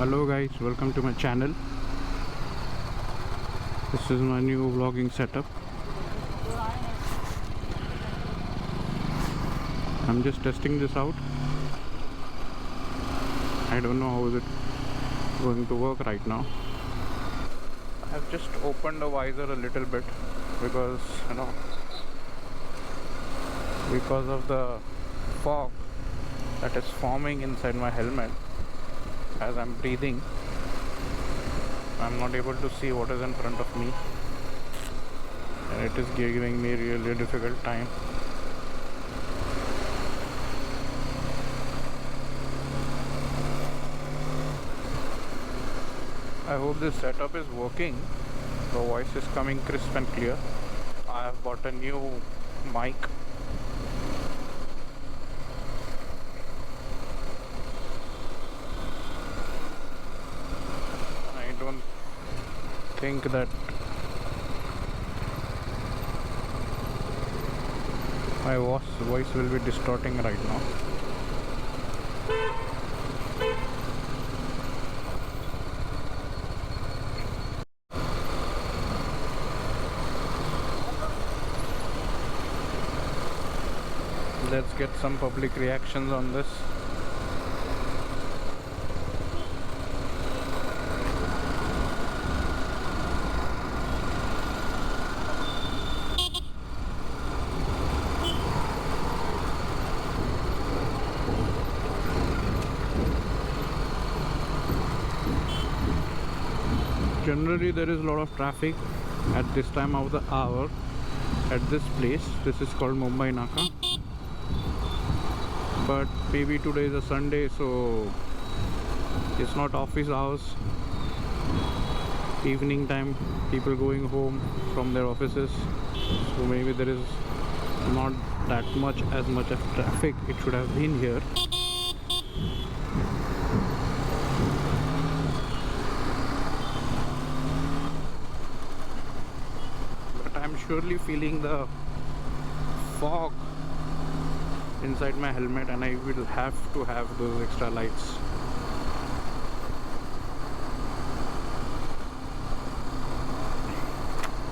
Hello guys, welcome to my channel. This is my new vlogging setup. I'm just testing this out. I don't know how is it going to work right now. I've just opened the visor a little bit because because of the fog that is forming inside my helmet. As I'm breathing, I'm not able to see what is in front of me, and it is giving me really difficult time. I hope this setup is working. The voice is coming crisp and clear. I have bought a new mic. I don't think that my voice will be distorting right now. Let's get some public reactions on this. Generally there is a lot of traffic at this time of the hour at this place. This is called Mumbai Naka, but maybe today is a Sunday, so it's not office hours, evening time, people going home from their offices, so maybe there is not that much of traffic it should have been here. I'm surely feeling the fog inside my helmet, and I will have to have those extra lights.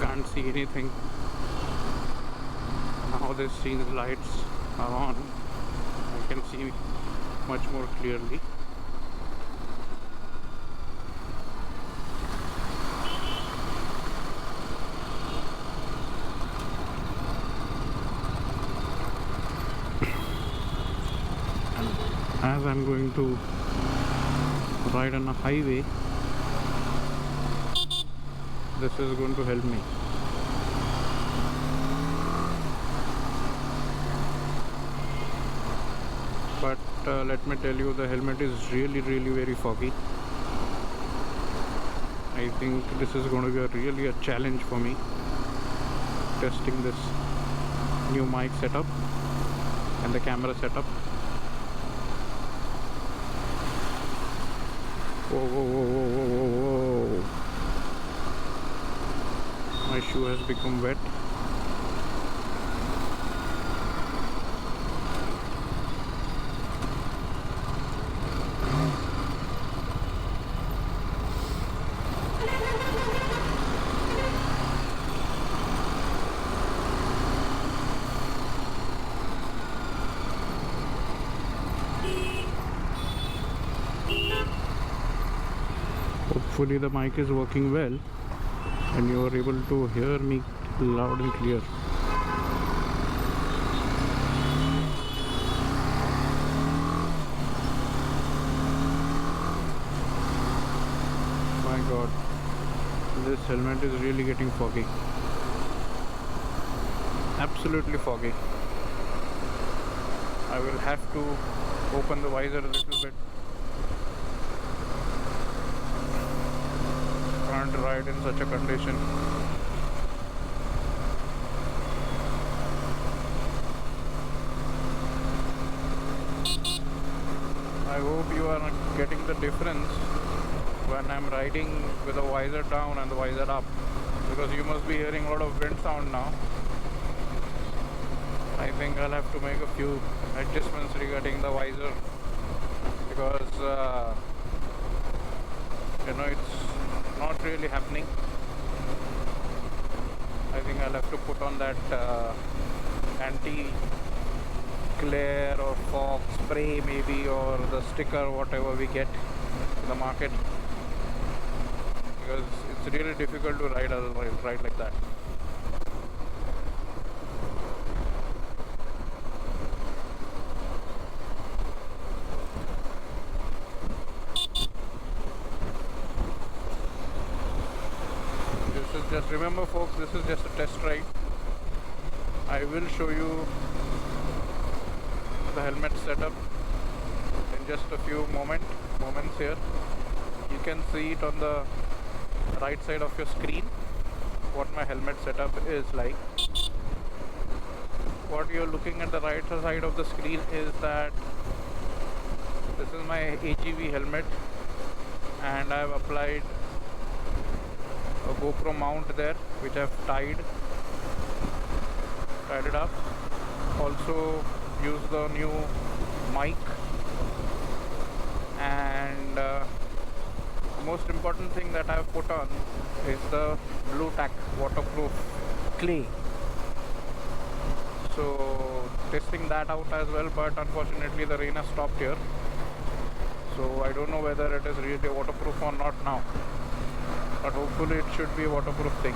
Can't see anything. Now these lights are on, I can see much more clearly. As I'm going to ride on a highway, this is going to help me. But let me tell you, the helmet is really very foggy. I think this is going to be really a challenge for me, testing this new mic setup and the camera setup. Whoa, whoa, whoa, whoa, whoa, whoa. My shoe has become wet. Hopefully the mic is working well and you are able to hear me loud and clear. My god, this helmet is really getting foggy. Absolutely foggy. I will have to open the visor a little bit. Can't ride in such a condition. I hope you are getting the difference when I'm riding with the visor down and the visor up, because you must be hearing a lot of wind sound now. I think I'll have to make a few adjustments regarding the visor, because You know, it's not really happening. I think I'll have to put on that anti-glare or fog spray maybe, or the sticker, whatever we get in the market, because it's really difficult to ride like that. Just remember folks, this is just a test ride. I will show you the helmet setup in just a few moments here. You can see it on the right side of your screen, what my helmet setup is like. What you're looking at the right side of the screen is that this is my AGV helmet, and I've applied a GoPro mount there, which I've tied it up. Also use the new mic, and the most important thing that I've put on is the blue tack waterproof clay. So testing that out as well, but unfortunately the rain has stopped here, so I don't know whether it is really waterproof or not now, but hopefully it should be a waterproof thing.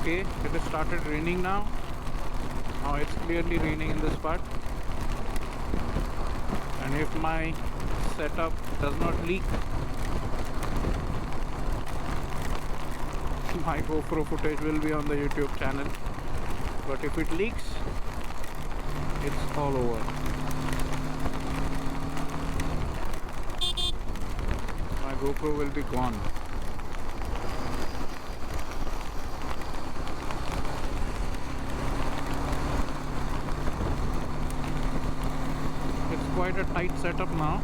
Okay, it has started raining now. Now it's clearly raining in this part, and if my setup does not leak, my GoPro footage will be on the YouTube channel, but if it leaks, it's all over. My GoPro will be gone. Quite a tight setup now.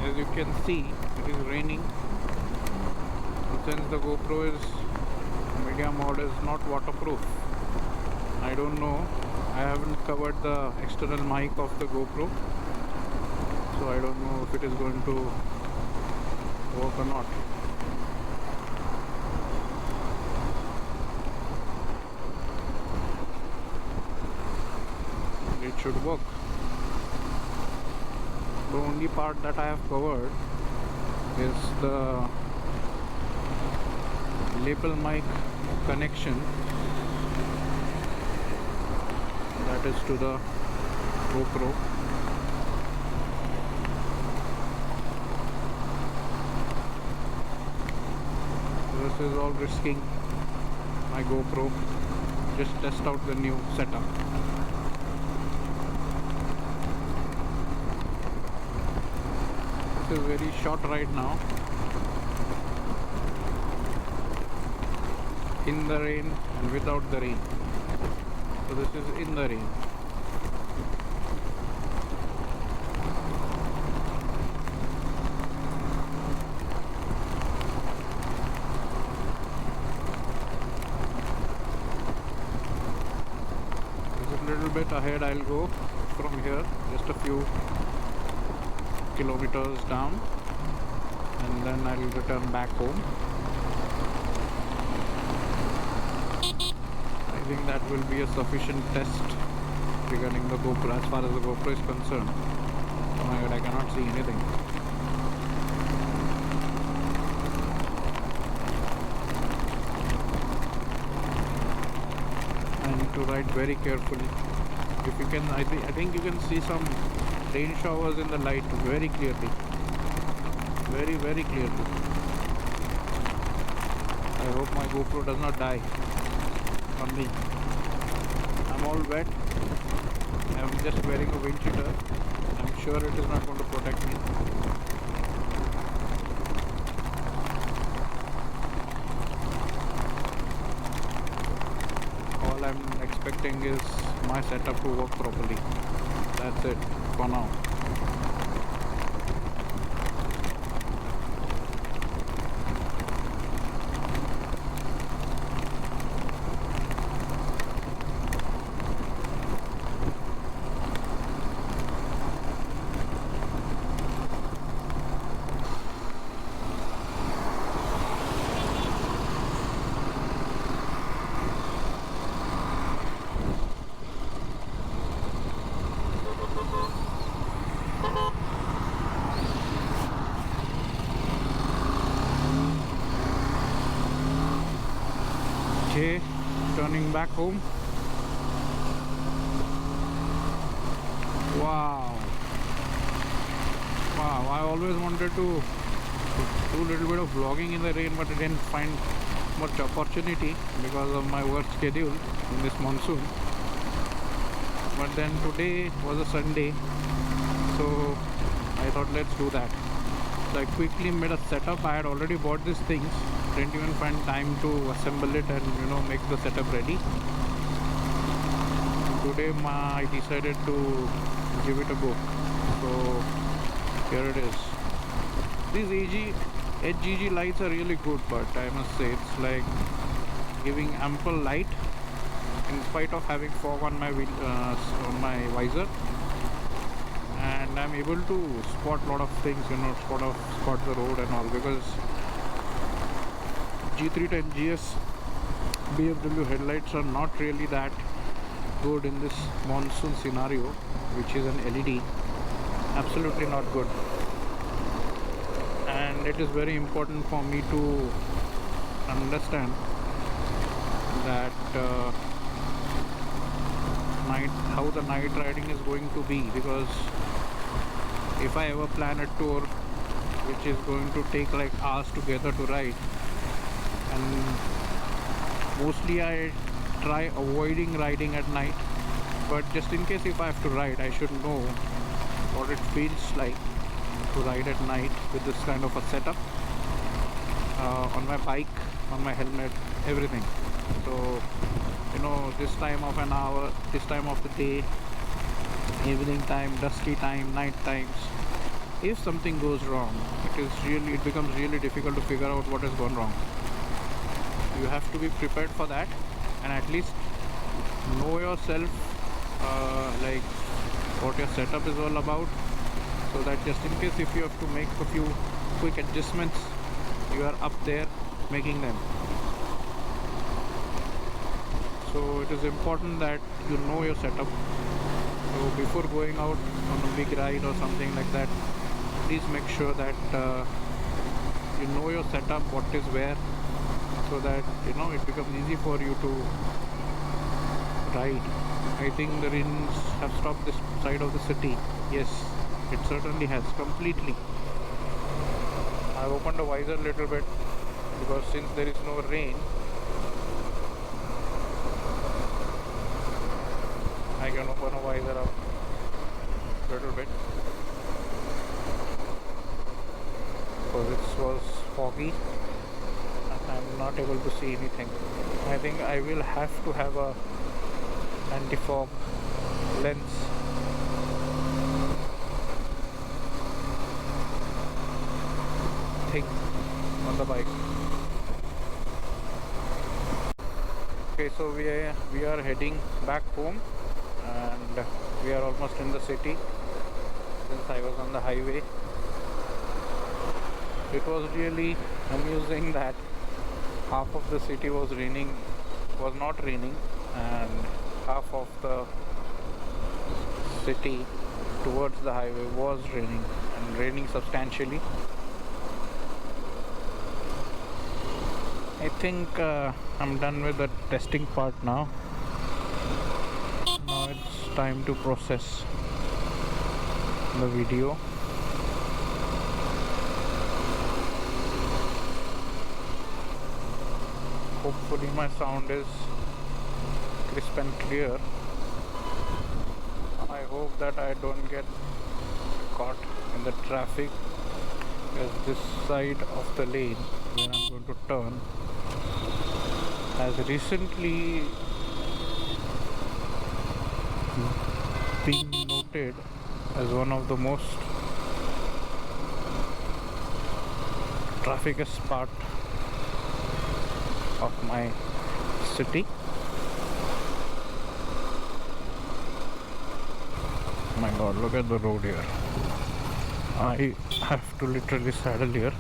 As you can see, it is raining. Since the GoPro is media mode, is not waterproof. I don't know. I haven't covered the external mic of the GoPro, so I don't know if it is going to work or not. It should work. The only part that I have covered is the lapel mic connection, that is to the GoPro. This is all risking my GoPro. Just test out the new setup. This is very short ride now, in the rain and without the rain. So this is in the rain. Bit ahead I'll go from here, just a few kilometers down, and then I'll return back home. I think that will be a sufficient test regarding the GoPro. As far as the GoPro is concerned, oh my god, I cannot see anything. I need to ride very carefully. If you can, I think you can see some rain showers in the light very clearly. very, very clearly. I hope my GoPro does not die on me. I'm all wet. I'm just wearing a wind cheater. I'm sure it is not going to protect me. All I'm expecting is my setup to work properly. That's it for now. Okay, turning back home. Wow, I always wanted to do a little bit of vlogging in the rain, but I didn't find much opportunity because of my work schedule in this monsoon. But then today was a Sunday, so I thought let's do that. So I quickly made a setup. I had already bought these things, didn't even find time to assemble it and make the setup ready. Today I decided to give it a go. So here it is. These AGV lights are really good, but I must say it's like giving ample light in spite of having fog on my visor, and I'm able to spot a lot of things, spot the road and all, because G310GS BMW headlights are not really that good in this monsoon scenario, which is an LED. Absolutely not good. And it is very important for me to understand that how the night riding is going to be, because if I ever plan a tour which is going to take like hours together to ride, and mostly I try avoiding riding at night, but just in case if I have to ride, I should know what it feels like to ride at night with this kind of a setup on my bike, on my helmet, everything. So this time of an hour, this time of the day, evening time, dusty time, night times, if something goes wrong, it becomes really difficult to figure out what has gone wrong. You have to be prepared for that, and at least know yourself, like what your setup is all about, so that just in case if you have to make a few quick adjustments, you are up there making them. So it is important that you know your setup. So before going out on a big ride or something like that, please make sure that you know your setup, what is where, so that it becomes easy for you to ride. I think the rains have stopped this side of the city. Yes, it certainly has, completely. I've opened the visor a little bit because since there is no rain, I can open a visor up a little bit, because it was foggy and I'm not able to see anything. I think I will have to have a anti-fog lens. Thing on the bike. Okay, so we are heading back home, and we are almost in the city. Since I was on the highway, it was really amusing that half of the city was not raining, and half of the city towards the highway was raining, and raining substantially. I think I'm done with the testing part now. Now it's time to process the video. Hopefully my sound is crisp and clear. I hope that I don't get caught in the traffic, as this side of the lane where I'm going to turn has recently been noted as one of the most trafficest part of my city. My god, look at the road here. I have to literally saddle here.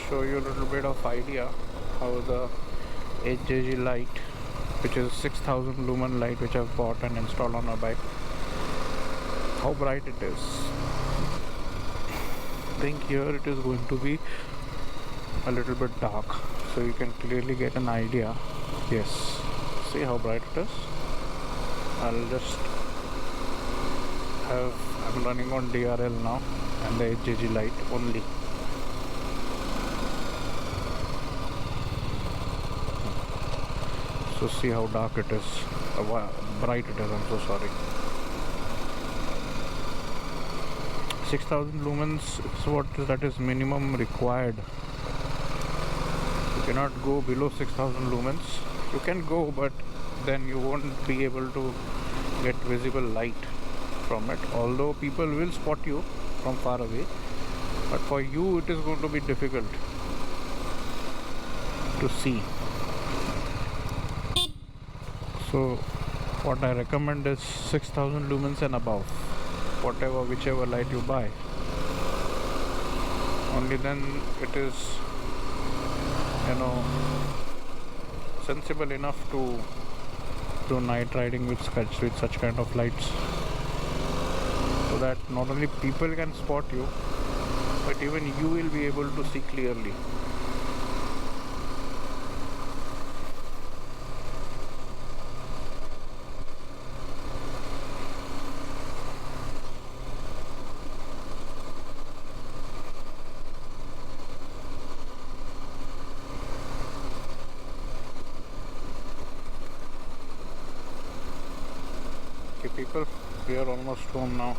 Show you a little bit of idea how the AGV light, which is 6000 lumen light, which I've bought and installed on my bike, how bright it is. I think here it is going to be a little bit dark, so you can clearly get an idea. Yes, see how bright it is. I'm running on DRL now and the AGV light only. So see how dark it is, bright it is, I'm so sorry. 6000 lumens is that is minimum required. You cannot go below 6000 lumens. You can go, but then you won't be able to get visible light from it, although people will spot you from far away, but for you it is going to be difficult to see. So what I recommend is 6000 lumens and above, whichever light you buy. Only then it is, sensible enough to do night riding with such kind of lights, so that not only people can spot you, but even you will be able to see clearly. Okay people, we are almost home now.